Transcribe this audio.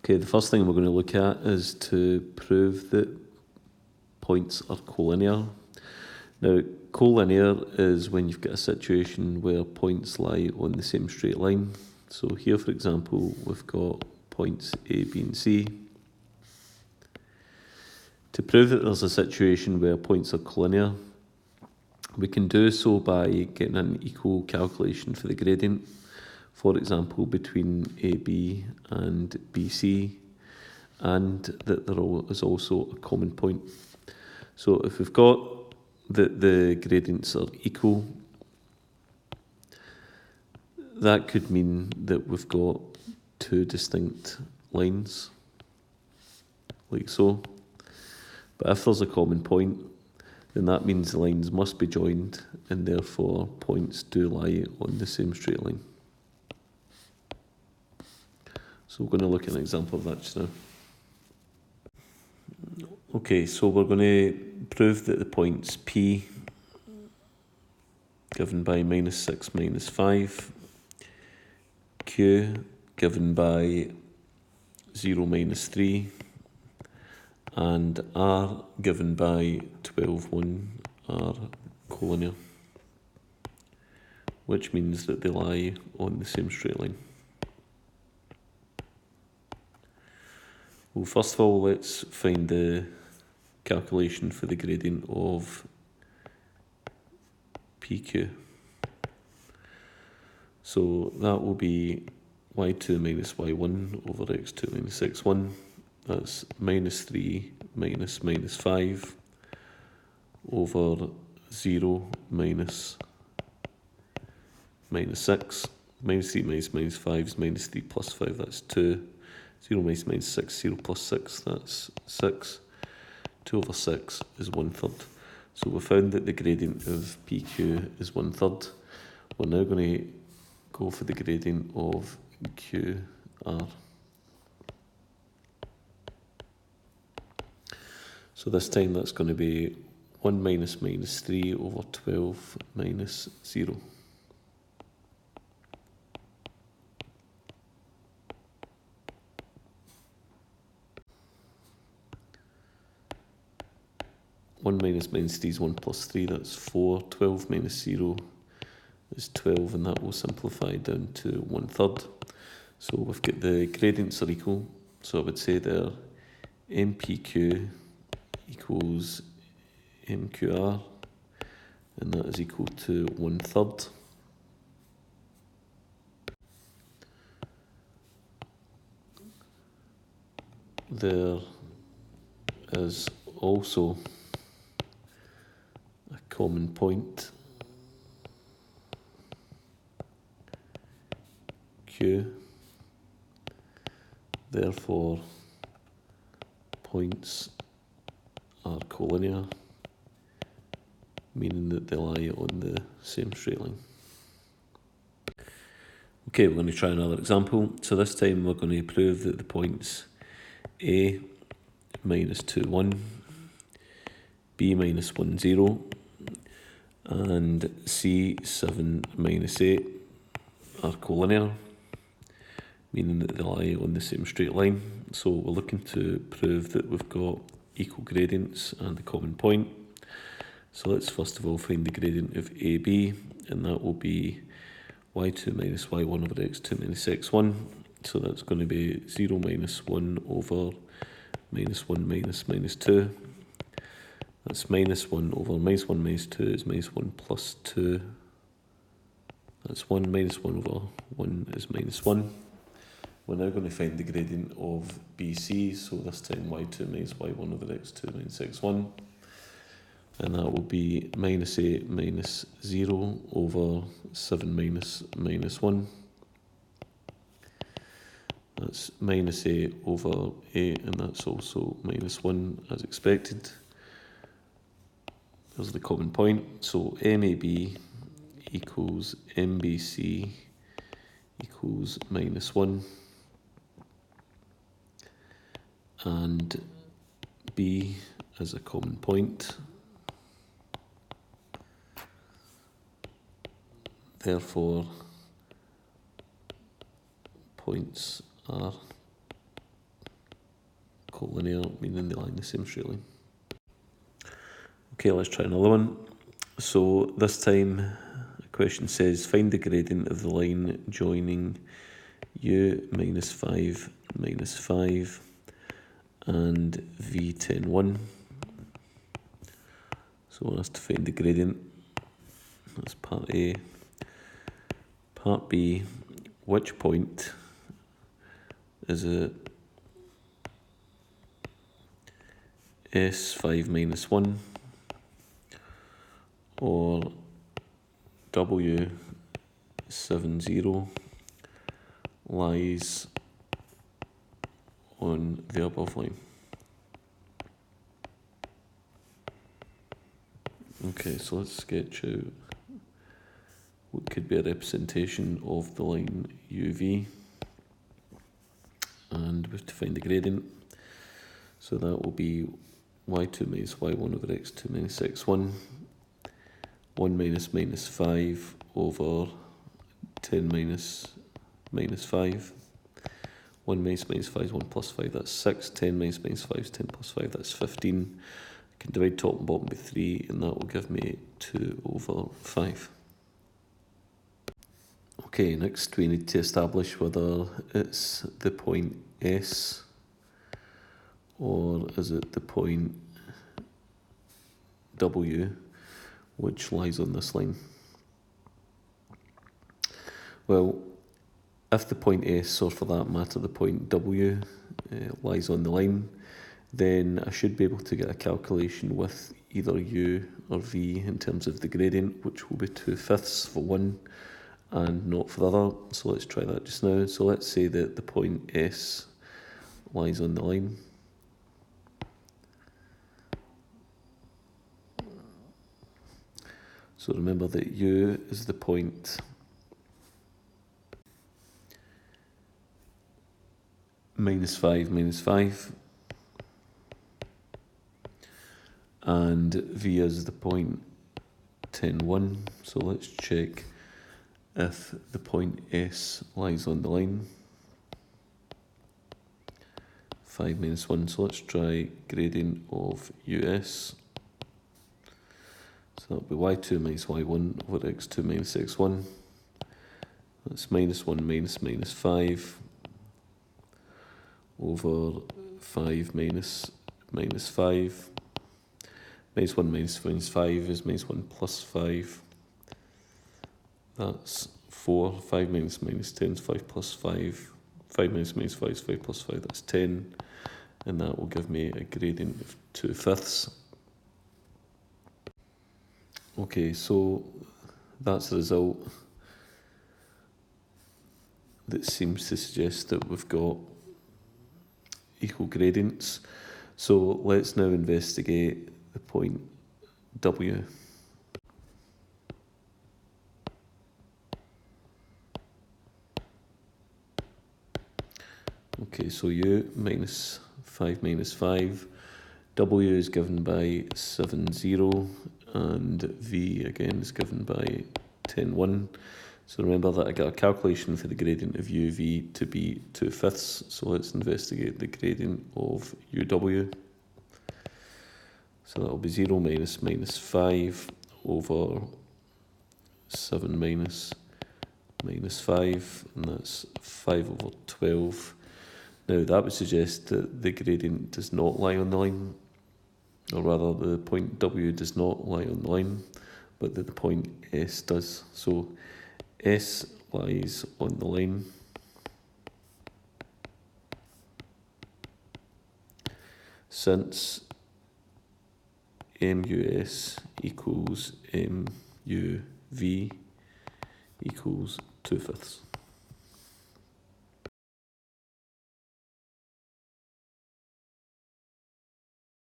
Okay, the first thing we're going to look at is to prove that points are collinear. Now, collinear is when you've got a situation where points lie on the same straight line. So here, for example, we've got points A, B and C. To prove that there's a situation where points are collinear, we can do so by getting an equal calculation for the gradient. For example, between AB and BC, and that there is also a common point. So if we've got that the gradients are equal, that could mean that we've got two distinct lines, like so. But if there's a common point, then that means the lines must be joined, and therefore points do lie on the same straight line. So we're going to look at an example of that just now. Okay, so we're going to prove that the points P, given by -6, -5, Q, given by 0, -3, and R, given by 12, 1, are collinear, which means that they lie on the same straight line. Well, first of all, let's find the calculation for the gradient of PQ. So that will be y2 minus y1 over x2 minus x1. That's -3 minus -5 over 0 minus -6. -3 minus -5 is -3 plus 5, that's 2. 0 minus -6, 0 plus 6, that's 6. 2 over 6 is 1/3. So we found that the gradient of PQ is 1/3. We're now going to go for the gradient of QR. So this time that's going to be 1 minus -3 over 12 minus 0. One minus -3 is 1 plus 3, that's 4. 12 minus 0 is 12, and that will simplify down to 1/3. So we've got the gradients are equal, so I would say there MPQ equals MQR, and that is equal to 1/3. There is also a common point, Q, therefore points are collinear, meaning that they lie on the same straight line. Okay, we're going to try another example. So this time we're going to prove that the points A -2, 1, B -1, 0, and C 7 -8 are collinear, meaning that they lie on the same straight line. So we're looking to prove that we've got equal gradients and a common point. So let's first of all find the gradient of AB, and that will be y2 minus y1 over x2 minus x1. So that's going to be 0 minus 1 over -1 minus -2. That's -1 over -1 minus 2 is -1 plus 2. That's 1 minus 1 over 1 is -1. We're now going to find the gradient of BC, so this time y2 minus y1 over x2 minus x1. And that will be -8 minus 0 over 7 minus -1. That's -8 over 8, and that's also -1 as expected. There's the common point. So MAB equals MBC equals -1. And B is a common point. Therefore, points are collinear, meaning they lie in the same straight line. Okay, let's try another one. So this time the question says find the gradient of the line joining u minus 5 minus 5 and v 10 1. So we're asked to find the gradient. That's part A. Part B, which point is it S5 minus 1 or W70 lies on the above line? Okay, so let's sketch out what could be a representation of the line UV, and we have to find the gradient. So that will be y2 minus y1 over x2 minus x1, 1 minus minus 5 over 10 minus minus 5. 1 minus minus 5 is 1 plus 5, that's 6. 10 minus minus 5 is 10 plus 5, that's 15. I can divide top and bottom by 3, and that will give me 2 over 5. Okay, next we need to establish whether it's the point S or is it the point W which lies on this line. Well, if the point S, or for that matter the point W, lies on the line, then I should be able to get a calculation with either U or V in terms of the gradient, which will be 2/5 for one and not for the other. So let's try that just now. So let's say that the point S lies on the line. So remember that U is the point minus 5 minus 5, and V is the point 10 1. So let's check if the point S lies on the line. 5 minus 1, so let's try gradient of US. So that'll be y2 minus y1 over x2 minus x1. That's minus 1 minus minus 5 over 5 minus minus 5. Minus 1 minus minus 5 is minus 1 plus 5. That's 4. 5 minus minus 10 is 5 plus 5. 5 minus minus 5 is 5 plus 5, that's 10. And that will give me a gradient of 2/5. Okay, so that's the result that seems to suggest that we've got equal gradients. So let's now investigate the point W. Okay, so U minus 5 minus 5. W is given by 7 0, and V again is given by 10 1. So remember that I got a calculation for the gradient of UV to be 2/5. So let's investigate the gradient of UW. So that will be 0 minus minus 5 over 7 minus minus 5, and that's 5 over 12. Now that would suggest that the gradient does not lie on the line, or rather the point W does not lie on the line, but that the point S does. So S lies on the line. Since MUS equals MUV equals 2/5.